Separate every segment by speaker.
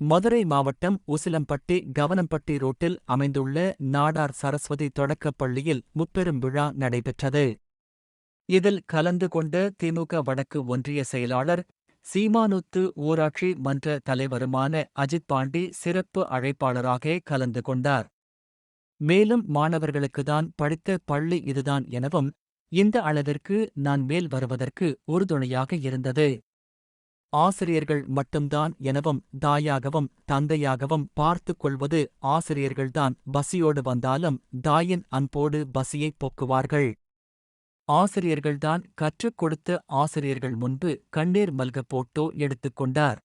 Speaker 1: மதுரை மாவட்டம் உசிலம்பட்டி கவனம்பட்டி ரோட்டில் அமைந்துள்ள நாடார் சரஸ்வதி தொடக்கப் பள்ளியில் முப்பெரும் விழா நடைபெற்றது. இதில் கலந்து கொண்ட திமுக வடக்கு ஒன்றிய செயலாளர், சீமானுத்து ஊராட்சி மன்ற தலைவருமான அஜித் பாண்டி சிறப்பு அழைப்பாளராக கலந்து கொண்டார். மேலும் மாணவர்களுக்குதான் படித்த பள்ளி இதுதான் எனவும், இந்த அளவிற்கு நான் மேல் வருவதற்கு உறுதுணையாக இருந்தது ஆசிரியர்கள் மட்டும்தான் எனவும், தாயாகவும் தந்தையாகவும் பார்த்துக் கொள்வது ஆசிரியர்கள்தான். பசியோடு வந்தாலும் தாயின் அன்போடு பசியைப் போக்குவார்கள். ஆசிரியர்கள்தான். கற்றுக் கொடுத்த ஆசிரியர்கள் முன்பு கண்ணீர் மல்க போட்டோ எடுத்துக் கொண்டார்.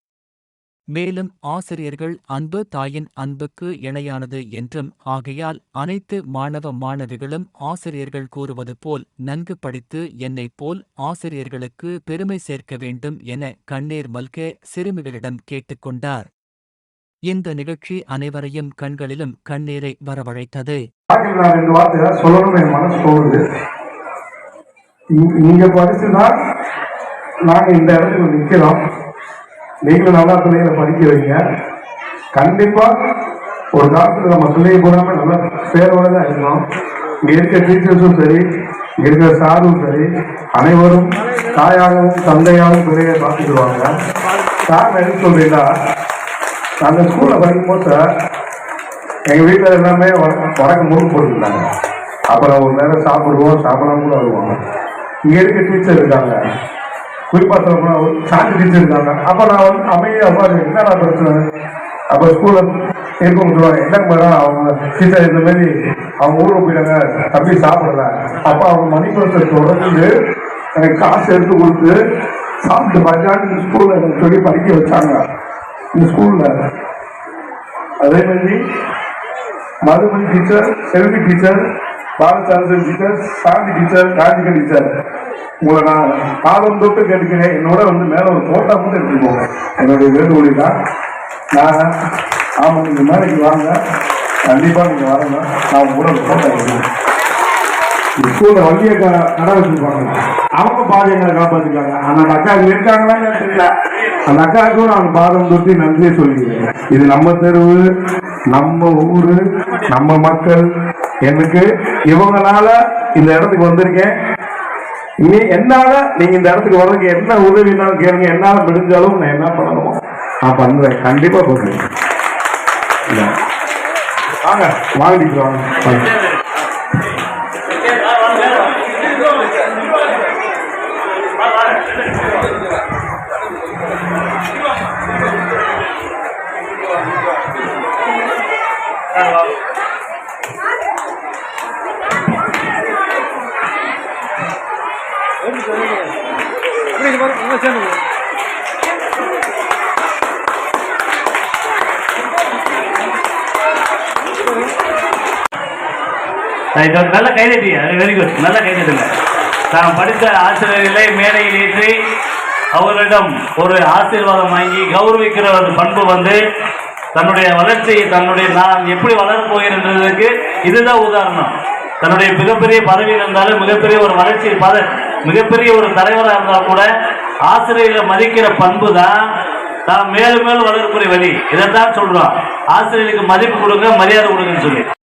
Speaker 1: மேலும் ஆசிரியர்கள் அன்பு தாயின் அன்புக்கு இணையானது என்றும், ஆகையால் அனைத்து மாணவ மாணவிகளும் ஆசிரியர்கள் கூறுவது போல் நன்கு படித்து என்னைப் போல் ஆசிரியர்களுக்கு பெருமை சேர்க்க வேண்டும் என கண்ணீர் மல்க சிறுமிகளிடம் கேட்டுக்கொண்டார். இந்த நிகழ்ச்சி அனைவரையும் கண்களிலும் கண்ணீரை வரவழைத்தது.
Speaker 2: நீங்க படிச்சுதான் நாங்க இந்த இடத்துக்கு நிக்கிறோம். நீங்களும் நல்லா பிள்ளைகளை படிக்க வைங்க. கண்டிப்பா ஒரு காலத்துல நம்ம பிள்ளைய போடாம நல்ல பேரோட தான் இருக்கணும். இங்க இருக்க டீச்சர்ஸும் சரி, இங்க இருக்கிற சாரும் சரி, அனைவரும் தாயாகவும் தந்தையாகவும் பிள்ளைய பார்த்துக்குவாங்க. சார் எதுக்கு சொல்றீங்களா, அந்த ஸ்கூல்ல படிக்கும்போது சார் எங்க வீட்டுல எல்லாமே வடக்கு முறுக்கு போட்டுருந்தாங்க. அப்புறம் ஒரு நேரம் சாப்பிடுவோம், சாப்பிடாம கூட வருவாங்க. இங்க இருக்க டீச்சர் இருக்காங்க, குறிப்பா சொல்ல சாந்தி டீச்சர் இருக்காங்க. அப்ப நான் வந்து அமைதியா உட்காரு, என்னடா பிரச்சனை, அப்ப ஸ்கூல்ல இருக்கும் சொல்லுவாங்க, என்ன மேடம் அவங்க டீச்சர் இந்த மாதிரி அவங்க ஊருக்கு போயிட்டாங்க, தம்பி சாப்பிடல. அப்ப அவங்க மணிப்பூரத்தை தொடர்ந்து எனக்கு காசு எடுத்து கொடுத்து சாப்பிட்டு மத்தியானம் ஸ்கூல்ல எனக்கு சொல்லி படிக்க வச்சாங்க. இந்த ஸ்கூல்ல அதே மாதிரி மதுமணி டீச்சர், செல்வி டீச்சர், பாலசாரன் டீச்சர், சாந்தி டீச்சர், கார்த்திகா டீச்சர், உங்களை நான் காலம் தொட்டு கேட்டுக்கிறேன். என்னோட வந்து மேல ஒரு போட்டா கூட எடுத்துக்கோங்க. என்னுடைய வேண்டுகோளி தான். நான் ஆமா நீங்க மேலைக்கு வாங்க, கண்டிப்பா நீங்க வரணும். நான் கூட ஒரு போட்டா எடுக்கிறேன். ஸ்கூல்ல வண்டியை கடை வச்சிருப்பாங்க, அவங்க பாதி எங்களை காப்பாற்றிருக்காங்க. அந்த அக்காவுக்கு இருக்காங்களான்னு தெரியல. அந்த அக்காவுக்கும் நான் பாதம் தொட்டி நன்றியை சொல்லிக்கிறேன். இது நம்ம தெருவு, நம்ம ஊரு, நம்ம மக்கள். எனக்கு இவங்களால இந்த இடத்துக்கு வந்திருக்கேன். நீ என்னால நீங்க இந்த இடத்துக்கு வர்றதுக்கு என்ன உதவினாலும் கேளுங்க. என்னால முடிஞ்சாலும் நான் என்ன பண்ணணுமோ நான் பண்றேன். கண்டிப்பா பண்ணுறேன். வாங்க வாங்கிட்டு வாங்க.
Speaker 3: நல்ல கைதட்டி, வெரி குட், நல்ல கைதட்டுங்க. நான் படித்த ஆசிரியர்களை மேடையில் ஏற்றி அவர்களிடம் ஒரு ஆசீர்வாதம் வாங்கி கௌரவிக்கிற ஒரு பண்பு வந்து தன்னுடைய வளர்ச்சி, தன்னுடைய நான் எப்படி வளரப்போகிறேன்றதுக்கு இதுதான் உதாரணம். தன்னுடைய மிகப்பெரிய பதவியில் இருந்தாலும், மிகப்பெரிய ஒரு வளர்ச்சி மிகப்பெரிய ஒரு தலைவராக இருந்தால் கூட ஆசிரியர்களை மதிக்கிற பண்பு தான் தான் மேலும் மேலும் வளரக்கூடிய வழி. இதைத்தான் சொல்றோம், ஆசிரியர்களுக்கு மதிப்பு கொடுங்க, மரியாதை கொடுங்கன்னு சொல்லி.